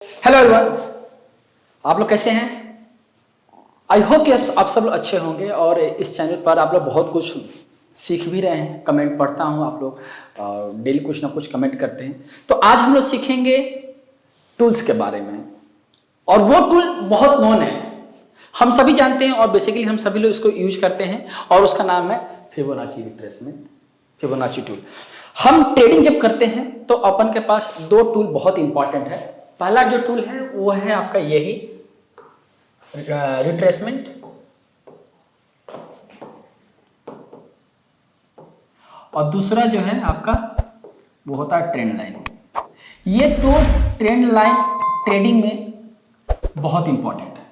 Hello everyone, आप लोग कैसे हैं? आई होप कि आप सब लोग अच्छे होंगे और इस चैनल पर आप लोग बहुत कुछ सीख भी रहे हैं। कमेंट पढ़ता हूं, आप लोग डेली कुछ ना कुछ कमेंट करते हैं। तो आज हम लोग सीखेंगे टूल्स के बारे में, और वो टूल बहुत नोन है, हम सभी जानते हैं और बेसिकली हम सभी लोग इसको यूज करते हैं, और उसका नाम है फिबोनाची रिट्रेसमेंट, फिबोनाची टूल। हम ट्रेडिंग जब करते हैं तो अपन के पास दो टूल बहुत इंपॉर्टेंट है। पहला जो टूल है वो है आपका यही रिट्रेसमेंट, और दूसरा जो है आपका वो होता है ट्रेंड लाइन। ये दो ट्रेंड लाइन ट्रेडिंग में बहुत इंपॉर्टेंट है।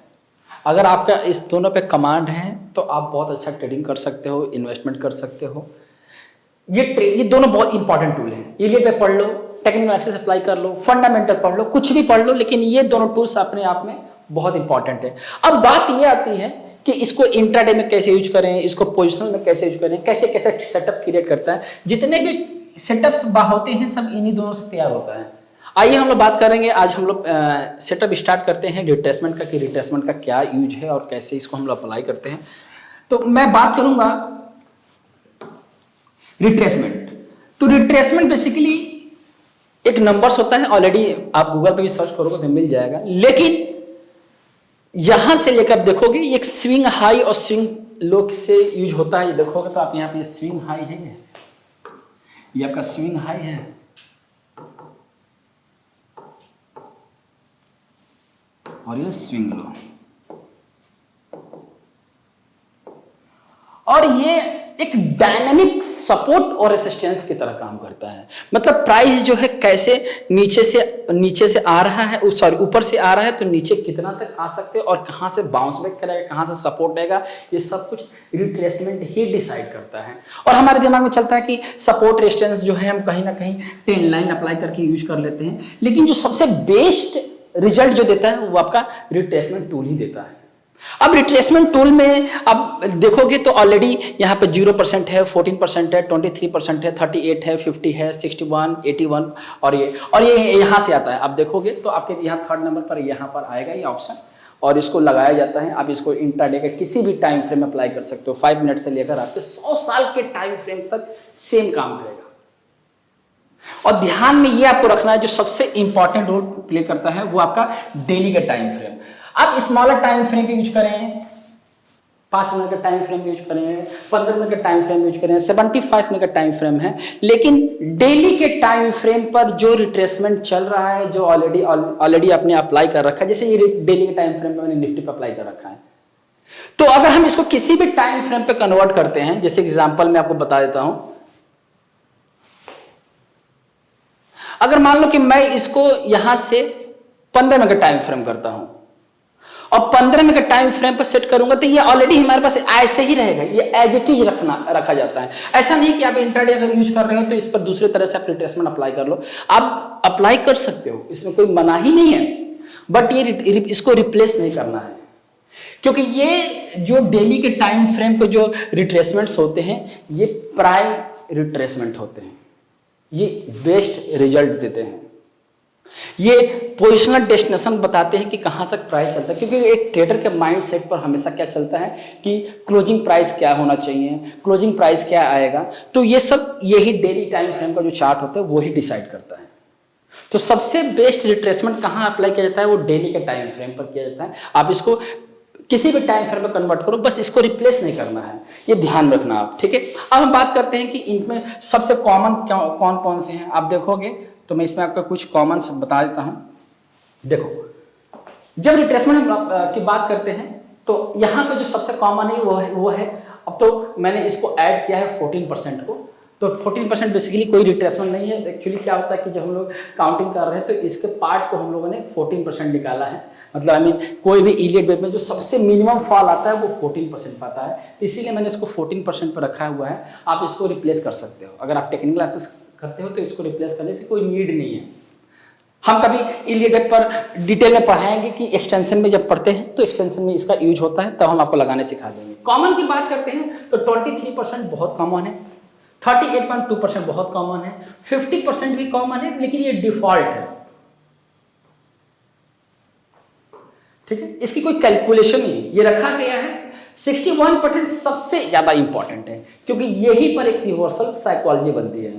अगर आपका इस दोनों पे कमांड है तो आप बहुत अच्छा ट्रेडिंग कर सकते हो, इन्वेस्टमेंट कर सकते हो। ये दोनों बहुत इंपॉर्टेंट टूल हैं। ये पे पढ़ लो, टेक्निकल एनालिसिस अप्लाई कर लो, फंडामेंटल पढ़ लो, कुछ भी पढ़ लो, लेकिन ये दोनों टूल्स अपने आप में बहुत इंपॉर्टेंट है। अब बात ये आती है कि इसको इंट्राडे में कैसे यूज करें, इसको पोजिशनल में कैसे यूज करें, कैसे कैसे सेटअप क्रिएट करता है। जितने भी सेटअप्स होते हैं सब इन्हीं दोनों से तैयार होता है। आइए हम लोग बात करेंगे, आज हम लोग सेटअप स्टार्ट करते हैं रिट्रेसमेंट का, कि रिट्रेसमेंट का क्या यूज है और कैसे इसको हम लोग अप्लाई करते हैं। तो मैं बात करूंगा रिट्रेसमेंट। तो रिट्रेसमेंट बेसिकली एक नंबर्स होता है, ऑलरेडी आप गूगल पे भी सर्च करोगे तो मिल जाएगा, लेकिन यहां से लेकर आप देखोगे एक स्विंग हाई और स्विंग लो से यूज होता है। ये देखोगे तो आप यहाँ पे स्विंग हाई है, ये आपका स्विंग हाई है, और ये स्विंग लो, और ये एक डायनामिक सपोर्ट और रेसिस्टेंस की तरह काम करता है। मतलब प्राइस जो है कैसे नीचे से आ रहा है, सॉरी ऊपर से आ रहा है तो नीचे कितना तक आ सकते हैं, और कहां से बाउंस बैक करेगा, कहां से सपोर्ट रहेगा, ये सब कुछ रिट्रेसमेंट ही डिसाइड करता है। और हमारे दिमाग में चलता है कि सपोर्ट रेजिस्टेंस जो है हम कहीं ना कहीं ट्रेंड लाइन अप्लाई करके यूज कर लेते हैं, लेकिन जो सबसे बेस्ट रिजल्ट जो देता है वो आपका रिट्रेसमेंट टूल ही देता है। अब रिट्रेसमेंट टूल में अब देखोगे तो ऑलरेडी यहाँ पे 0% है, 14% है, 23% है, 38 है, 50 है, 61, 81, और ये यहाँ से आता है। आप देखोगे तो आपके यहाँ थर्ड नंबर पर यहाँ पर आएगा ये ऑप्शन, और इसको लगाया जाता है। आप इसको इंट्राडे के किसी भी टाइम फ्रेम में अप्लाई कर सकते हो। 5 मिनट से लेकर आपके 100 साल के टाइम फ्रेम तक सेम काम करेगा। और ध्यान में ये आपको रखना है, जो सबसे इंपॉर्टेंट रोल प्ले करता है वो आपका डेली का टाइम फ्रेम। आप स्मॉलर टाइम फ्रेम पे यूज करें, 5 मिनट का टाइम फ्रेम यूज करें, 15 मिनट का टाइम फ्रेम यूज करें, 75 मिनट का टाइम फ्रेम है, लेकिन डेली के टाइम फ्रेम पर जो रिट्रेसमेंट चल रहा है, जो ऑलरेडी आपने अप्लाई कर रखा है, जैसे ये डेली के टाइम फ्रेम पे मैंने निफ्टी पे अप्लाई कर रखा है, तो अगर हम इसको किसी भी टाइम फ्रेम पे कन्वर्ट करते हैं, जैसे एग्जांपल मैं आपको बता देता हूं, अगर मान लो कि मैं इसको यहां से 15 मिनट का टाइम फ्रेम करता हूं और 15 मिनट का टाइम फ्रेम पर सेट करूंगा, तो ये ऑलरेडी हमारे पास ऐसे ही रहेगा, ये एज इट इज रखा जाता है। ऐसा नहीं कि आप इंट्राडे अगर यूज कर रहे हो तो इस पर दूसरे तरह से आप रिट्रेसमेंट अप्लाई कर लो, आप अप्लाई कर सकते हो, इसमें कोई मनाही नहीं है, बट ये इसको रिप्लेस नहीं करना है, क्योंकि ये जो डेली के टाइम फ्रेम के जो रिट्रेसमेंट्स होते हैं ये प्राइम रिट्रेसमेंट होते हैं, ये बेस्ट रिजल्ट देते हैं। ये पोजिशनल डेस्टिनेशन बताते हैं कि कहां तक प्राइस चलता है, क्योंकि एक ट्रेडर के माइंड सेट पर हमेशा क्या चलता है कि क्लोजिंग प्राइस क्या होना चाहिए, क्लोजिंग प्राइस क्या आएगा, तो ये सब यही डेली टाइम फ्रेम का जो चार्ट होता है वो ही डिसाइड करता है। तो सबसे बेस्ट रिट्रेसमेंट कहां अप्लाई किया जाता है, वो डेली के टाइम फ्रेम पर किया जाता है। आप इसको किसी भी टाइम फ्रेम में कन्वर्ट करो, बस इसको रिप्लेस नहीं करना है, ये ध्यान रखना आप, ठीक है। अब हम बात करते हैं कि इनमें सबसे कॉमन कौन कौन से हैं। आप देखोगे तो मैं इसमें आपका कुछ कॉमन बता देता हूं। देखो, जब रिट्रेसमेंट की बात करते हैं तो यहाँ पे जो सबसे कॉमन है वो है, अब तो मैंने इसको ऐड किया है 14% को, तो 14% बेसिकली कोई रिट्रेसमेंट नहीं है। एक्चुअली क्या होता है कि जब हम लोग काउंटिंग कर रहे हैं तो इसके पार्ट को हम लोगों ने 14% निकाला है, मतलब आई मीन कोई भी इलियट वेव में जो सबसे मिनिमम फॉल आता है वो 14% पाता है, तो इसीलिए मैंने इसको 14% पर रखा हुआ है। आप इसको रिप्लेस कर सकते हो, अगर आप टेक्निकल एनालिसिस करते हो तो इसको रिप्लेस करने से कोई नीड नहीं है। हम कभी इलियट वेव पर डिटेल में पढ़ाएंगे कि एक्सटेंशन में जब पढ़ते हैं तो एक्सटेंशन में इसका यूज होता है, तब हम आपको लगाने सिखा देंगे। कॉमन की बात करते हैं तो 23% बहुत कॉमन है, 38.2% बहुत कॉमन है, 50% भी कॉमन है, लेकिन ये डिफॉल्ट है। ठीक है, इसकी कोई कैलकुलेशन नहीं, ये रखा गया है 61% सबसे ज्यादा इंपॉर्टेंट है, क्योंकि यही पर एक रिवर्सल साइकोलॉजी बनती है।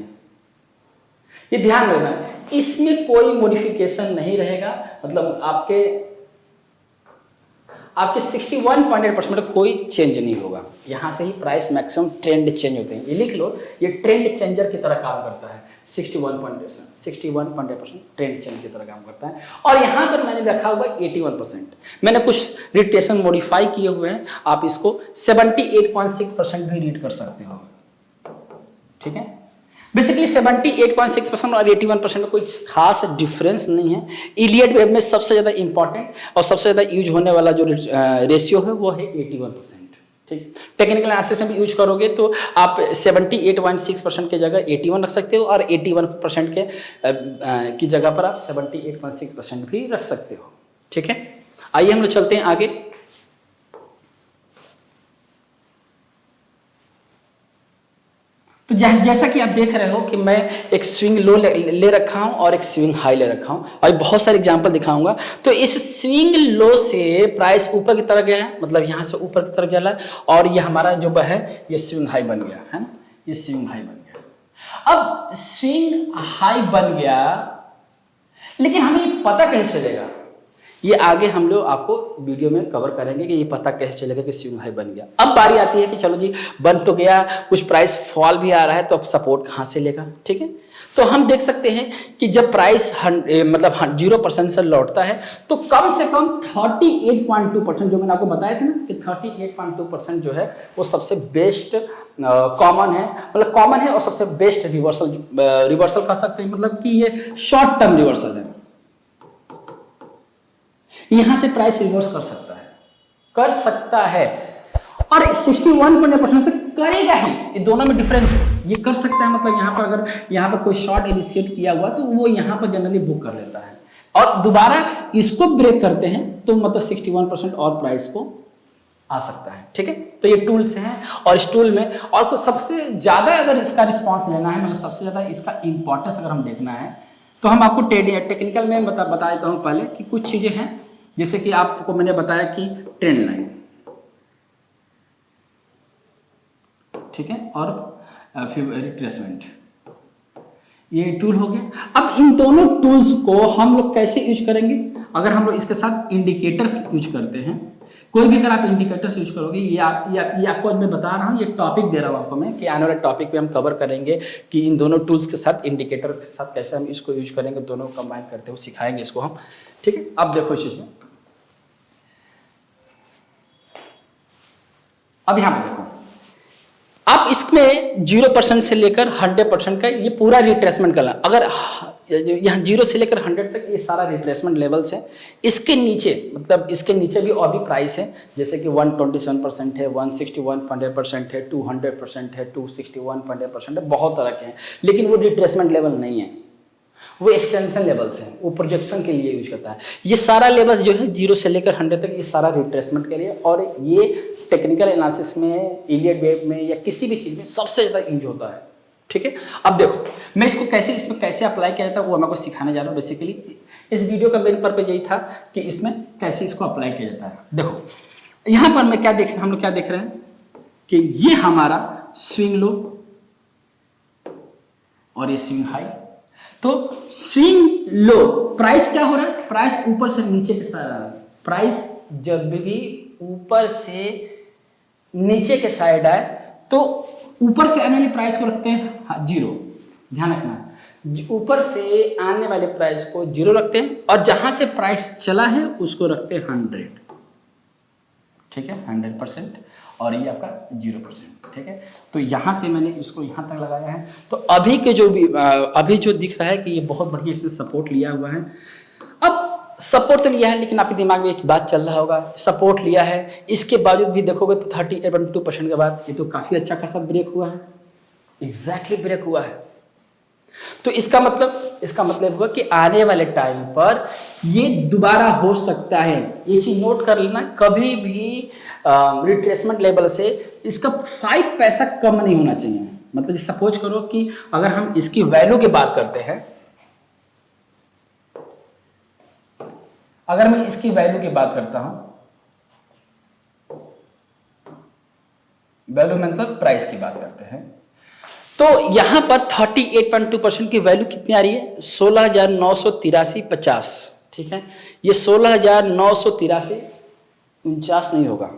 ये ध्यान रखना, इसमें कोई मॉडिफिकेशन नहीं रहेगा, मतलब आपके 61.8% मतलब कोई चेंज नहीं होगा। यहां से ही प्राइस मैक्सिमम ट्रेंड चेंज होते हैं, ये लिख लो, ये ट्रेंड चेंजर की तरह काम करता है। 61.8% ट्रेंड चेंज की तरह काम करता है। और यहां पर मैंने रखा हुआ 81%, मैंने कुछ रिटेशन मॉडिफाई किए हुए हैं, आप इसको 78.6% भी रीड कर सकते हो। ठीक है, बेसिकली 78.6% और 81% में कोई खास डिफरेंस नहीं है। इलियट वेब में सबसे ज्यादा इंपॉर्टेंट और सबसे ज्यादा यूज होने वाला जो रेशियो है वो है 81%। ठीक, टेक्निकल एनालिसिस में भी यूज करोगे तो आप 78.6% की जगह 81 रख सकते हो, और 81% की जगह पर आप 78.6% भी रख सकते हो। ठीक है, आइए हम लोग चलते हैं आगे। तो जैसा कि आप देख रहे हो कि मैं एक स्विंग लो ले रखा हूं और एक स्विंग हाई ले रखा हूं, और बहुत सारे एग्जांपल दिखाऊंगा। तो इस स्विंग लो से प्राइस ऊपर की तरफ गया है, मतलब यहां से ऊपर की तरफ गया है, और ये हमारा जो है ये स्विंग हाई बन गया है ना, ये स्विंग हाई बन गया। अब स्विंग हाई बन गया, लेकिन हमें पता कैसे चलेगा, ये आगे हम लोग आपको वीडियो में कवर करेंगे कि ये पता कैसे चलेगा कि स्विंग हाई बन गया। अब बारी आती है कि चलो जी बन तो गया, कुछ प्राइस फॉल भी आ रहा है, तो अब सपोर्ट कहाँ से लेगा। ठीक है, तो हम देख सकते हैं कि जब प्राइस मतलब 0% से लौटता है तो कम से कम 38.2%, जो मैंने आपको बताया था ना कि 38.2% जो है वो सबसे बेस्ट कॉमन है, मतलब कॉमन है और सबसे बेस्ट रिवर्सल कर सकते हैं, मतलब कि ये शॉर्ट टर्म रिवर्सल है। यहां से प्राइस रिवर्स कर सकता है, और 61% से करेगा ही, ये दोनों में डिफरेंस है। ये कर सकता है मतलब यहां पर अगर यहां पर कोई शॉर्ट इनिशिएट किया हुआ तो वो यहां पर जनरली बुक कर लेता है, और दोबारा इसको ब्रेक करते हैं तो मतलब 61% और प्राइस को आ सकता है। ठीक है, तो ये टूल्स हैं, और इस टूल में और कुछ सबसे ज्यादा अगर इसका रिस्पॉन्स लेना है, मतलब सबसे ज्यादा इसका इंपॉर्टेंस अगर हम देखना है, तो हम आपको टेक्निकल में बता देता हूं पहले कि कुछ चीजें हैं, जैसे कि आपको मैंने बताया कि ट्रेंड लाइन, ठीक है, और फिर रिट्रेसमेंट, ये टूल हो गया। अब इन दोनों टूल्स को हम लोग कैसे यूज करेंगे, अगर हम लोग इसके साथ इंडिकेटर्स यूज करते हैं, कोई भी अगर आप इंडिकेटर्स यूज करोगे, ये आपको मैं बता रहा हूँ, ये टॉपिक दे रहा हूँ आपको मैं कि आने वाले टॉपिक पे हम कवर करेंगे कि इन दोनों टूल्स के साथ, इंडिकेटर के साथ कैसे हम इसको यूज करेंगे, दोनों कंबाइन करते हुए सिखाएंगे इसको हम। ठीक है, अब देखो इस चीज में, अब यहां पर देखो, आप इसमें 0% से लेकर 100% का ये पूरा रिट्रेसमेंट करना, अगर यहाँ 0 से लेकर 100 तक ये सारा रिट्रेसमेंट लेवल्स है। इसके नीचे मतलब इसके नीचे भी और भी प्राइस है, जैसे कि 127% है, 161.8% है, 200% है, 261.8% है, बहुत तरह के हैं, लेकिन वो रिट्रेसमेंट लेवल नहीं है, वो एक्सटेंशन लेवल्स हैं, वो प्रोजेक्शन के लिए यूज करता है। ये सारा लेवल्स जो है 0 से लेकर 100 तक, ये सारा रिट्रेसमेंट के लिए, और ये टेक्निकल एनालिसिस में, इलियट वेव में या किसी भी चीज में सबसे ज्यादा यूज होता है। ठीक है, अब देखो मैं इसको इसमें कैसे अप्लाई किया जाता है वो मैं आपको सिखाने जा रहा हूँ। बेसिकली इस वीडियो का मेन पर्पज यही था कि इसमें कैसे इसको अप्लाई किया जाता है। देखो यहां पर मैं हम लोग क्या देख रहे हैं कि ये हमारा स्विंग लो और ये स्विंग हाई। तो स्विंग लो, प्राइस क्या हो रहा है, प्राइस ऊपर से नीचे के साइड आ रहा है। प्राइस जब भी ऊपर से नीचे के साइड आए तो ऊपर से आने वाली प्राइस को रखते हैं 0, ध्यान रखना, ऊपर से आने वाले प्राइस को 0 रखते हैं, और जहां से प्राइस चला है उसको रखते हैं 100। ठीक है, 100%, और ये आपका 0%। ठीक है, तो यहां से मैंने इसको यहां तक लगाया है। तो अभी के जो भी अभी जो दिख रहा है कि ये बहुत बढ़िया इसने सपोर्ट लिया हुआ है। अब सपोर्ट तो लिया है, लेकिन आपके दिमाग में एक बात चल रहा होगा, सपोर्ट लिया है, इसके बावजूद भी देखोगे तो 38.2% के बाद ये तो काफी अच्छा खासा ब्रेक हुआ है, एग्जैक्टली ब्रेक हुआ है। तो इसका मतलब हुआ कि आने वाले टाइम पर ये दोबारा हो सकता है। ये चीज नोट कर लेना, कभी भी रिट्रेसमेंट लेवल से इसका 5 पैसा कम नहीं होना चाहिए। मतलब सपोज करो कि अगर हम इसकी वैल्यू की बात करते हैं, अगर मैं इसकी वैल्यू की बात करता हूं, वैल्यू मतलब प्राइस की बात करते हैं, तो यहां पर 38.2% की वैल्यू कितनी आ रही है? 16,983.50। ठीक है, ये 16,983.49 नहीं होगा,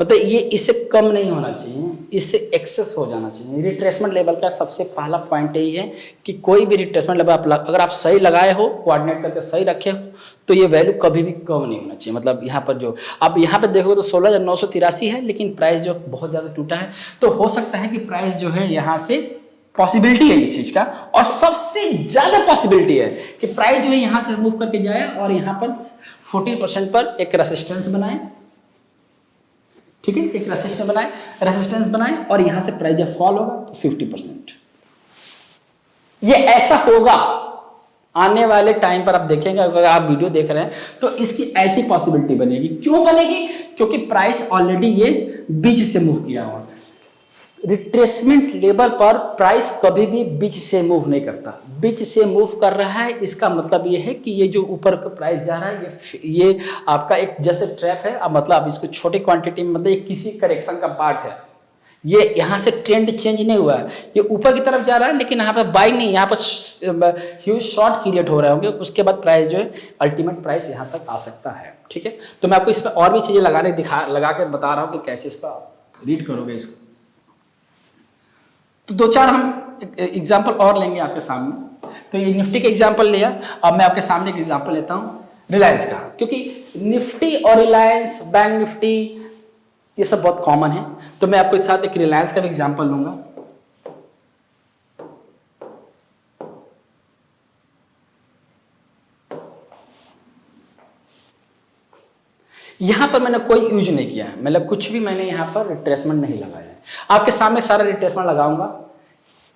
मतलब ये इससे कम नहीं होना चाहिए, इससे एक्सेस हो जाना चाहिए। रिट्रेसमेंट लेवल का सबसे पहला पॉइंट यही है कि कोई भी रिट्रेसमेंट लेवल अगर आप सही लगाए हो, कोऑर्डिनेट करके सही रखे हो, तो ये वैल्यू कभी भी कम नहीं होना चाहिए। मतलब यहाँ पर जो आप यहाँ पर देखोगे तो 16,983 है, लेकिन प्राइस जो बहुत ज़्यादा टूटा है, तो हो सकता है कि प्राइस जो है यहाँ से पॉसिबिलिटी है इस चीज का, और सबसे ज्यादा पॉसिबिलिटी है कि प्राइस जो है यहां से मूव करके जाए और यहां पर 14% पर एक रेसिस्टेंस बनाए। ठीक है, एक रेसिस्टेंस बनाए और यहां से प्राइस जब फॉल होगा तो 50%। ये ऐसा होगा आने वाले टाइम पर, आप देखेंगे, अगर आप वीडियो देख रहे हैं तो इसकी ऐसी पॉसिबिलिटी बनेगी। क्यों बनेगी? क्योंकि प्राइस ऑलरेडी ये बीच से मूव किया हुआ। रिट्रेसमेंट लेवल पर प्राइस कभी भी बीच से मूव नहीं करता। बीच से मूव कर रहा है, इसका मतलब ये है कि ये जो ऊपर का प्राइस जा रहा है, ये आपका एक जैसे ट्रैप है। अब मतलब आप इसको छोटे क्वांटिटी में, मतलब ये किसी करेक्शन का पार्ट है। ये यहाँ से ट्रेंड चेंज नहीं हुआ है, ये ऊपर की तरफ जा रहा है, लेकिन यहाँ पर बाई नहीं, यहाँ पर ह्यूज शॉर्ट क्रिएट हो रहे होंगे, उसके बाद प्राइस जो है अल्टीमेट प्राइस यहाँ तक आ सकता है। ठीक है, तो मैं आपको इस पर और भी चीजें लगा के बता रहा हूँ कि कैसे इसका रीड करोगे इसको। तो दो चार हम एग्जाम्पल और लेंगे आपके सामने। तो ये निफ्टी के एग्जाम्पल लिया, अब मैं आपके सामने एक एग्जाम्पल लेता हूँ रिलायंस का, क्योंकि निफ्टी और रिलायंस, बैंक निफ्टी, ये सब बहुत कॉमन है। तो मैं आपको इस साथ एक रिलायंस का भी एग्जाम्पल लूंगा। यहां पर मैंने कोई यूज नहीं किया है, मतलब कुछ भी मैंने यहां पर रिट्रेसमेंट नहीं लगाया है। आपके सामने सारा रिट्रेसमेंट लगाऊंगा।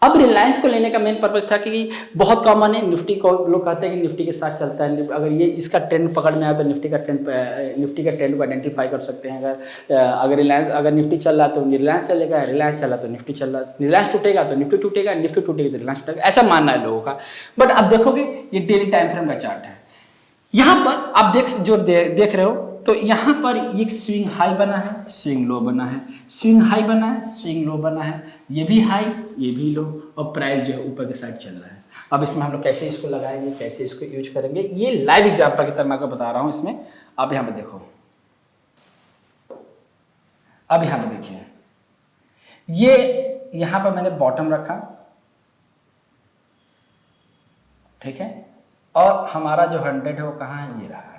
अब रिलायंस को लेने का मेन पर्पज था कि बहुत कॉमन है, निफ्टी को लोग कहते हैं कि निफ्टी के साथ चलता है, अगर ये इसका ट्रेंड पकड़ में आया तो निफ्टी का ट्रेंड को आइडेंटिफाई कर सकते हैं। अगर निफ्टी चल रहा तो रिलायंस चलेगा, रिलायंस चला तो निफ्टी चल रहा, रिलायंस टूटेगा तो निफ्टी टूटेगा, निफ्टी टूटेगी तो रिलायंस टूटेगा, ऐसा मानना है लोगों का। बट अब देखोगे ये डेली टाइम फ्रेम का चार्ट है। यहां पर आप देख रहे हो, तो यहां पर एक स्विंग हाई बना है, स्विंग लो बना है, स्विंग हाई बना है, स्विंग लो बना है, ये भी हाई ये भी लो, और प्राइस जो है ऊपर के साइड चल रहा है। अब इसमें हम लोग कैसे इसको लगाएंगे, कैसे इसको यूज करेंगे, ये लाइव एग्जांपल की तरह मैं आपको बता रहा हूं। इसमें आप यहां पर देखो, अब यहां पर देखिए, ये यहां पर मैंने बॉटम रखा, ठीक है, और हमारा जो 100 है वो कहाँ है, ये रहा 100।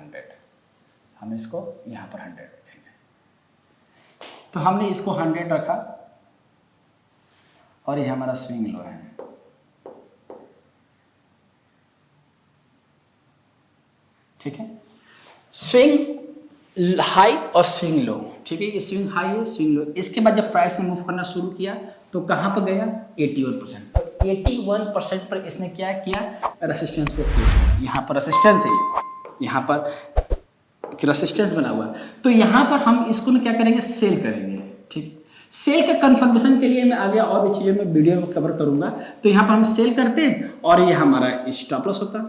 हम इसको यहां पर 100 रखेंगे। तो हमने इसको 100 रखा और ये हमारा स्विंग लो है। ठीक है, स्विंग हाई और स्विंग लो, ठीक है, ये स्विंग हाई है, स्विंग लो। इसके बाद जब प्राइस ने मूव करना शुरू किया तो कहां पर गया, 81%। तो 81% पर इसने क्या किया, रेसिस्टेंस को फील। यहां पर रेसिस्टेंस है, यहां पर रेसिस्टेंस बना हुआ है, तो यहां पर हम इसको क्या करेंगे, सेल करेंगे। ठीक, सेल का कंफर्मेशन के लिए मैं आगे और भी चीजें मैं वीडियो में कवर करूंगा। तो यहां पर हम सेल करते हैं और ये हमारा स्टॉप लॉस होता है।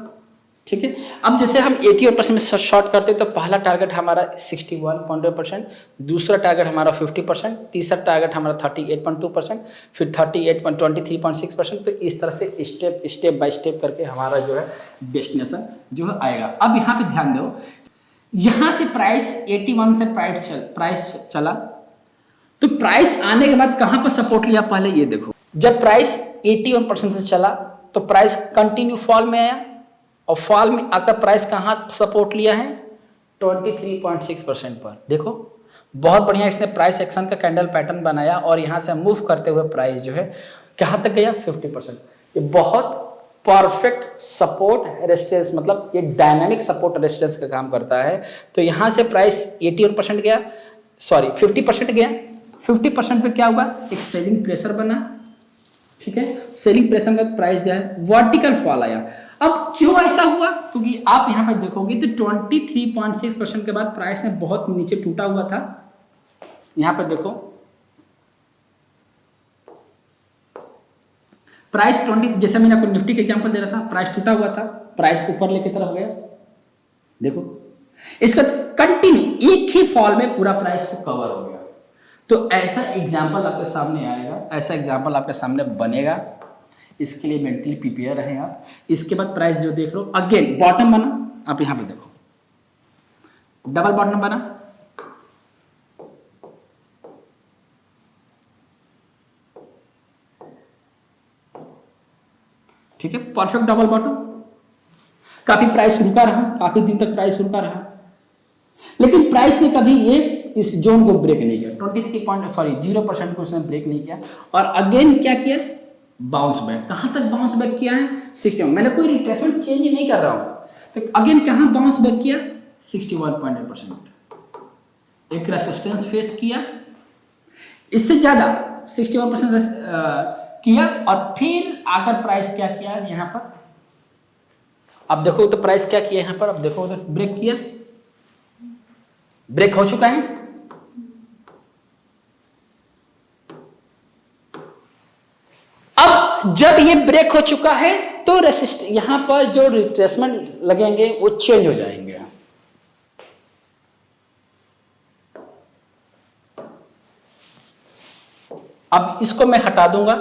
ठीक है, अब जैसे हम 81% में शॉर्ट करते हैं तो पहला टारगेट हमारा 61.2%, दूसरा टारगेट हमारा 50%, तीसरा टारगेट हमारा 38.2%, फिर 23.6%। तो इस तरह से स्टेप बाय स्टेप करके हमारा जो है डेस्टिनेशन जो है आएगा। अब यहाँ पे ध्यान दो, यहां से प्राइस 81 से प्राइस चला, तो प्राइस आने के बाद कहां पर सपोर्ट लिया, पहले ये देखो। जब प्राइस 81% से चला तो प्राइस कंटिन्यू फॉल में आया, और फॉल में आकर प्राइस कहां सपोर्ट लिया है, 23.6% पर। देखो बहुत बढ़िया, इसने प्राइस एक्शन का कैंडल पैटर्न बनाया और यहां से मूव करते हुए प्राइस जो है कहां तक गया, 50%। ये बहुत परफेक्ट सपोर्ट रेजिस्टेंस, मतलब ये डायनामिक सपोर्ट रेजिस्टेंस का काम करता है। तो यहां से प्राइस 81% गया, सॉरी 50% गया। 50% पे क्या हुआ, एक सेलिंग प्रेशर बना। ठीक है, सेलिंग प्रेशर का प्राइस जो है वर्टिकल फॉल आया। अब क्यों ऐसा हुआ, क्योंकि आप यहां पर देखोगे तो 23.6% के बाद प्राइस ने बहुत नीचे टूटा हुआ था। यहां पर देखो प्राइस 20, जैसे मैंने आपको निफ्टी के एग्जांपल दे रहा था, प्राइस टूटा हुआ था, प्राइस ऊपर लेके तरफ गया। देखो इसका कंटिन्यू एक ही फॉल में पूरा प्राइस को कवर हो गया। तो ऐसा एग्जाम्पल आपके सामने आएगा, ऐसा एग्जाम्पल आपके सामने बनेगा। इसके लिए मेंटली प्रिपेयर रहें आप। इसके बाद प्राइस जो देख रहे हो, अगेन बॉटम बना, आप यहां पे देखो डबल बॉटम बना, ठीक है, परफेक्ट डबल बॉटम। काफी प्राइस रुका रहा, काफी दिन तक प्राइस रुका रहा, लेकिन प्राइस ने कभी ये इस जोन को ब्रेक नहीं किया, 0% को उसने ब्रेक नहीं किया। और अगेन क्या किया, बाउंस बैक। कहां तक बाउंस बैक किया है, 61। मैंने कोई रिट्रेसमेंट चेंज नहीं कर रहा हूं, तो अगेन कहां बाउंस बैक किया, 61.8%। एक रेसिस्टेंस फेस किया, इससे ज्यादा 61% किया, और फिर आकर प्राइस क्या किया यहां पर, अब देखो तो प्राइस क्या किया यहां पर, अब देखो तो ब्रेक किया, ब्रेक हो चुका है। अब जब ये ब्रेक हो चुका है तो रेसिस्ट यहां पर जो रिट्रेसमेंट लगेंगे वो चेंज हो जाएंगे। अब इसको मैं हटा दूंगा,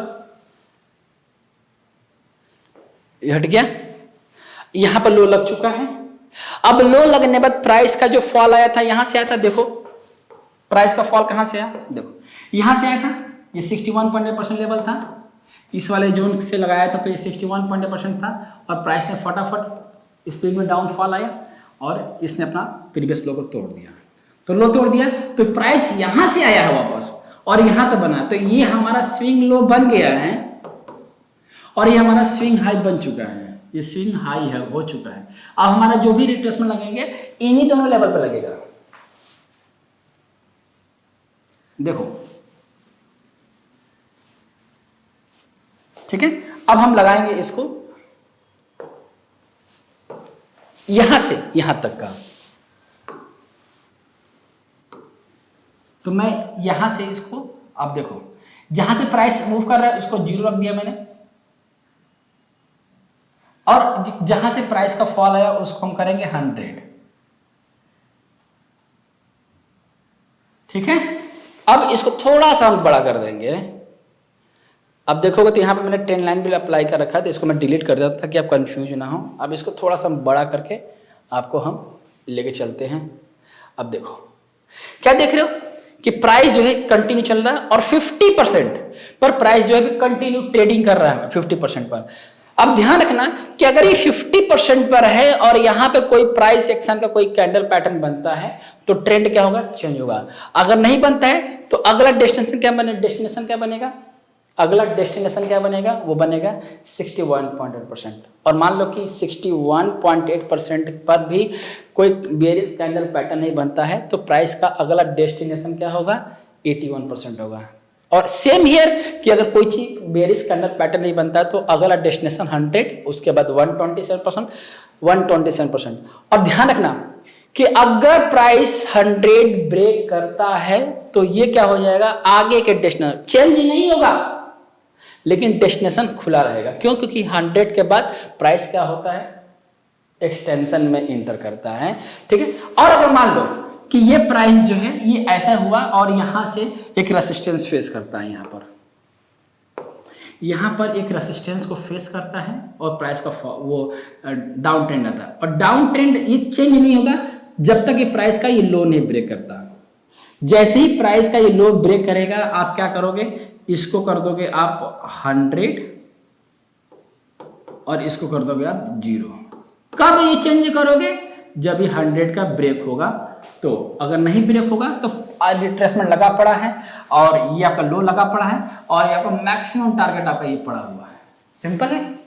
ये हट गया, यहां पर लो लग चुका है। अब लो लगने के बाद प्राइस का जो फॉल आया था यहां से आया था, देखो प्राइस का फॉल कहां से आया, देखो यहां से आया था, ये 61.8% लेवल था, इस वाले जोन से लगाया था तो ये 61.8% था, और प्राइस ने फटाफट स्पीड में डाउनफॉल आया और इसने अपना प्रीवियस लो को तोड़ दिया। तो लो तोड़ दिया तो प्राइस यहां से आया है वापस और यहां तक बना, तो ये हमारा स्विंग लो बन गया है और ये हमारा स्विंग हाई बन चुका है, ये स्विंग हाई है हो चुका है। अब हमारा जो भी रिट्रेसमेंट लगेंगे इन्हीं दोनों लेवल पर लगेगा, देखो ठीक है। अब हम लगाएंगे इसको यहां से यहां तक का, तो मैं यहां से इसको, आप देखो जहां से प्राइस मूव कर रहा है उसको 0 रख दिया मैंने, और जहां से प्राइस का फॉल आया उसको हम करेंगे 100, ठीक है। अब इसको थोड़ा सा हम बड़ा कर देंगे, अब देखोगे तो यहाँ पे मैंने 10 लाइन भी अप्लाई कर रखा है, तो इसको मैं डिलीट कर देता ताकि आप कंफ्यूज ना हो। अब इसको थोड़ा सा बड़ा करके आपको हम लेके चलते हैं। अब देखो क्या देख रहे हो कि प्राइस जो है कंटिन्यू चल रहा है और 50% पर प्राइस जो है कंटिन्यू ट्रेडिंग कर रहा है 50% पर। अब ध्यान रखना कि अगर ये 50% पर है और यहाँ पे कोई प्राइस एक्शन का कोई कैंडल पैटर्न बनता है तो ट्रेंड क्या होगा, चेंज होगा। अगर नहीं बनता है तो अगला डेस्टिनेशन क्या बनेगा, अगला डेस्टिनेशन क्या बनेगा, वो बनेगा 61.8%। और मान लो कि 61.8% पर भी कोई बेयरिश कैंडल पैटर्न नहीं बनता है तो प्राइस का अगला डेस्टिनेशन क्या होगा, 81% होगा। और सेम हियर कि अगर कोई चीज बेयरिश कैंडल पैटर्न नहीं बनता तो अगला डेस्टिनेशन 100, उसके बाद 127%। और ध्यान रखना कि अगर प्राइस 100 ब्रेक करता है तो ये क्या हो जाएगा, आगे के डेस्टिनेशन चेंज नहीं होगा लेकिन डेस्टिनेशन खुला रहेगा। क्यों, क्योंकि 100 के बाद प्राइस क्या होता है, एक्सटेंशन में इंटर करता है, ठीक है। और अगर मान लो कि ये प्राइस जो है ये ऐसा हुआ और यहां से एक रेसिस्टेंस फेस करता है, यहां पर एक रेसिस्टेंस को फेस करता है और प्राइस का वो डाउन ट्रेंड आता है, और डाउन ट्रेंड ये चेंज नहीं होगा जब तक ये प्राइस का ये लो नहीं ब्रेक करता। जैसे ही प्राइस का ये लो ब्रेक करेगा आप क्या करोगे, इसको कर दोगे आप 100 और इसको कर दोगे आप 0। कब ये चेंज करोगे, जब ये 100 का ब्रेक होगा। तो अगर नहीं ब्रेक होगा तो रिट्रेसमेंट लगा पड़ा है और ये आपका लो लगा पड़ा है और ये आपका मैक्सिमम टारगेट आपका ये पड़ा हुआ है, सिंपल है।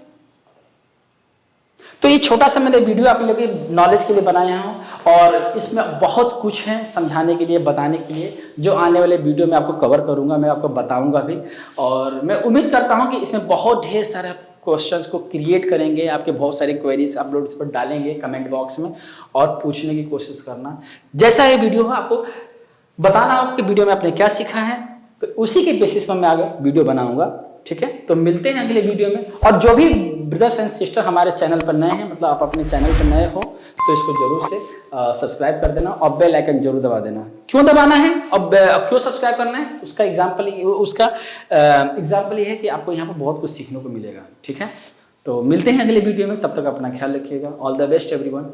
तो ये छोटा सा मैंने वीडियो आप लोगों के नॉलेज के लिए बनाया हूँ और इसमें बहुत कुछ है समझाने के लिए, बताने के लिए, जो आने वाले वीडियो में आपको कवर करूंगा, मैं आपको बताऊंगा भी। और मैं उम्मीद करता हूँ कि इसमें बहुत ढेर सारा क्वेश्चंस को क्रिएट करेंगे, आपके बहुत सारे क्वेरीज आप लोग इस पर डालेंगे कमेंट बॉक्स में और पूछने की कोशिश करना। जैसा ये वीडियो हो आपको बताना हो कि वीडियो में आपने क्या सीखा है, तो उसी के बेसिस पर मैं आगे वीडियो बनाऊंगा। ठीक है, तो मिलते हैं अगले वीडियो में। और जो भी ब्रदर्स एंड सिस्टर हमारे चैनल पर नए हैं, मतलब आप अपने चैनल पर नए हो, तो इसको जरूर से सब्सक्राइब कर देना और बेल आइकन जरूर दबा देना। क्यों दबाना है और क्यों सब्सक्राइब करना है, उसका एग्जाम्पल ये है कि आपको यहाँ पर बहुत कुछ सीखने को मिलेगा। ठीक है, तो मिलते हैं अगले वीडियो में, तब तक अपना ख्याल रखिएगा। All the best everyone.